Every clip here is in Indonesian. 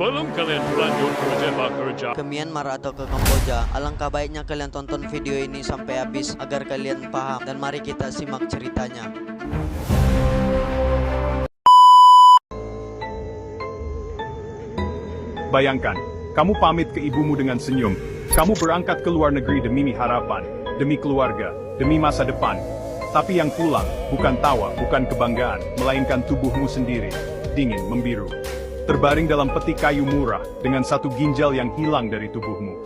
Sebelum kalian lanjut kerja ke Myanmar atau ke Kamboja, alangkah baiknya kalian tonton video ini sampai habis agar kalian paham, dan mari kita simak ceritanya. Bayangkan, kamu pamit ke ibumu dengan senyum. Kamu berangkat ke luar negeri demi harapan, demi keluarga, demi masa depan. Tapi yang pulang, bukan tawa, bukan kebanggaan, melainkan tubuhmu sendiri, dingin, membiru. Terbaring dalam peti kayu murah, dengan satu ginjal yang hilang dari tubuhmu.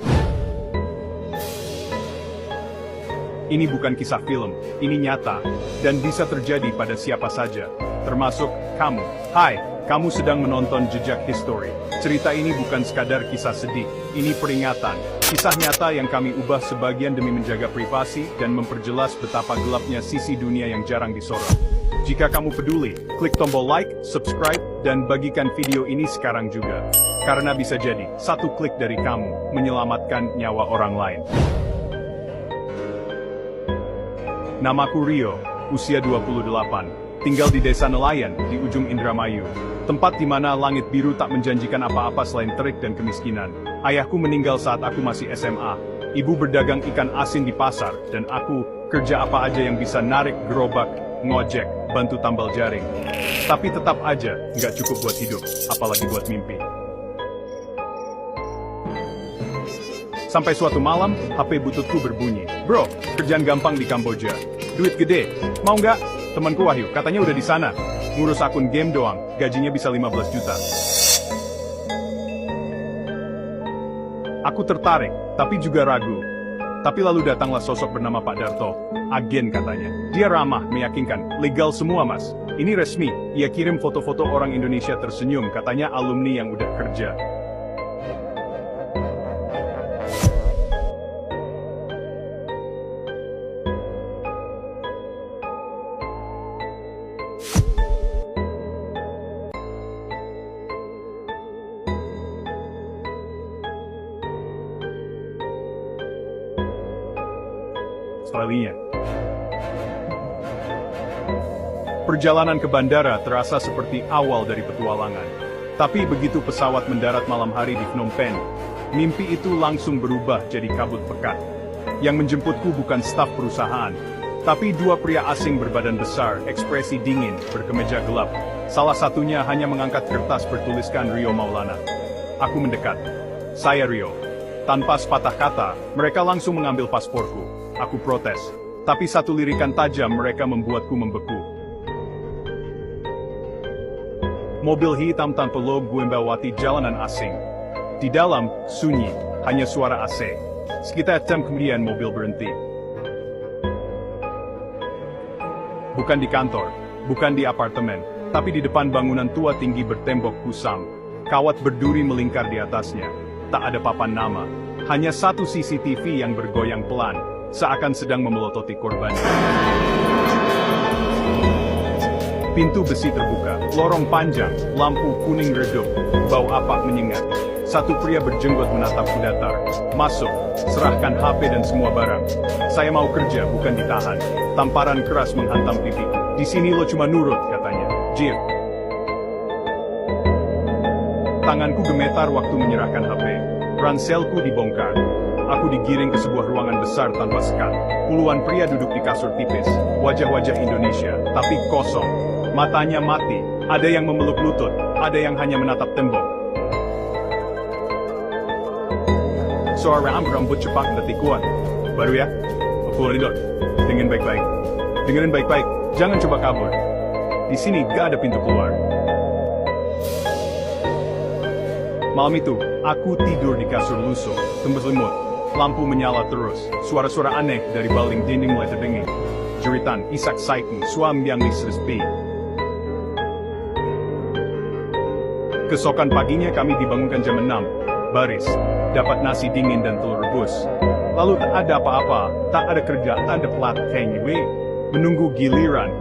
Ini bukan kisah film, ini nyata, dan bisa terjadi pada siapa saja, termasuk kamu. Hai, kamu sedang menonton Jejak History. Cerita ini bukan sekadar kisah sedih, ini peringatan. Kisah nyata yang kami ubah sebagian demi menjaga privasi dan memperjelas betapa gelapnya sisi dunia yang jarang disorot. Jika kamu peduli, klik tombol like, subscribe, dan bagikan video ini sekarang juga. Karena bisa jadi, satu klik dari kamu menyelamatkan nyawa orang lain. Namaku Rio, usia 28, tinggal di desa Nelayan, di ujung Indramayu. Tempat di mana langit biru tak menjanjikan apa-apa selain terik dan kemiskinan. Ayahku meninggal saat aku masih SMA. Ibu berdagang ikan asin di pasar, dan aku kerja apa aja yang bisa narik gerobak, ngojek, bantu tambal jaring. Tapi tetap aja, nggak cukup buat hidup, apalagi buat mimpi. Sampai suatu malam, HP bututku berbunyi. Bro, kerjaan gampang di Kamboja. Duit gede, mau nggak? Temanku Wahyu, katanya udah di sana. Ngurus akun game doang, gajinya bisa 15 juta. Aku tertarik, tapi juga ragu. Tapi lalu datanglah sosok bernama Pak Darto. Agen katanya. Dia ramah, meyakinkan. Legal semua mas. Ini resmi. Ia kirim foto-foto orang Indonesia tersenyum, katanya alumni yang udah kerja. Sekalinya. Perjalanan ke bandara terasa seperti awal dari petualangan. Tapi begitu pesawat mendarat malam hari di Phnom Penh, mimpi itu langsung berubah jadi kabut pekat. Yang menjemputku bukan staf perusahaan, tapi dua pria asing berbadan besar, ekspresi dingin, berkemeja gelap. Salah satunya hanya mengangkat kertas bertuliskan Rio Maulana. Aku mendekat. Saya Rio. Tanpa sepatah kata, mereka langsung mengambil pasporku. Aku protes, tapi satu lirikan tajam mereka membuatku membeku. Mobil hitam tanpa logo melewati jalanan asing. Di dalam, sunyi, hanya suara AC. Sekitar jam kemudian mobil berhenti. Bukan di kantor, bukan di apartemen, tapi di depan bangunan tua tinggi bertembok kusam. Kawat berduri melingkar di atasnya. Tak ada papan nama, hanya satu CCTV yang bergoyang pelan, seakan sedang memelototi korban. Pintu besi terbuka, lorong panjang, lampu kuning redup, bau apak menyengat. Satu pria berjenggot menatapku datar. Masuk, serahkan HP dan semua barang. Saya mau kerja, bukan ditahan. Tamparan keras menghantam pipiku. Di sini lo cuma nurut, katanya. Jir. Tanganku gemetar waktu menyerahkan HP. Ranselku dibongkar. Aku digiring ke sebuah ruangan besar tanpa sekat. Puluhan pria duduk di kasur tipis, wajah-wajah Indonesia, tapi kosong. Matanya mati, ada yang memeluk lutut, ada yang hanya menatap tembok. Seorang rambut cepak detik kuat. Baru ya? Aku lidot. Dengerin baik-baik. Dengerin baik-baik, jangan coba kabur. Di sini gak ada pintu keluar. Malam itu, aku tidur di kasur lusuh, tembus limut. Lampu menyala terus, suara-suara aneh dari baling dinding mulai terdenging. Jeritan, isak saiki, suam yang disrespi. Keesokan paginya kami dibangunkan jam 6. Baris, dapat nasi dingin dan telur rebus. Lalu tak ada apa-apa, tak ada kerja, tak ada plat, anyway. Menunggu giliran.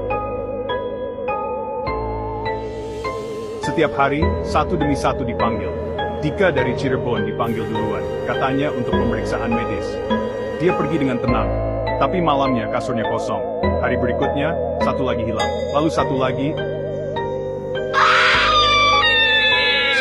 Setiap hari, satu demi satu dipanggil. Dika dari Cirebon dipanggil duluan, katanya untuk pemeriksaan medis. Dia pergi dengan tenang, tapi malamnya kasurnya kosong. Hari berikutnya, satu lagi hilang, lalu satu lagi.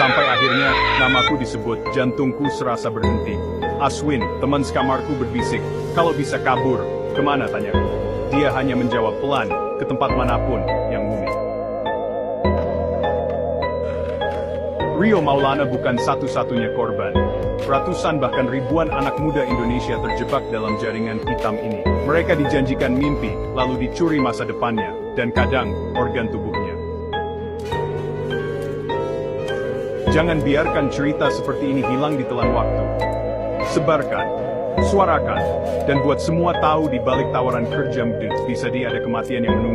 Sampai akhirnya, namaku disebut, jantungku serasa berhenti. Aswin, teman sekamarku berbisik, kalau bisa kabur, kemana tanyaku? Dia hanya menjawab pelan, ke tempat manapun yang mumi. Rio Maulana bukan satu-satunya korban. Ratusan bahkan ribuan anak muda Indonesia terjebak dalam jaringan hitam ini. Mereka dijanjikan mimpi, lalu dicuri masa depannya, dan kadang organ tubuhnya. Jangan biarkan cerita seperti ini hilang di telan waktu. Sebarkan, suarakan, dan buat semua tahu di balik tawaran kerja bisa ada kematian yang menunggu.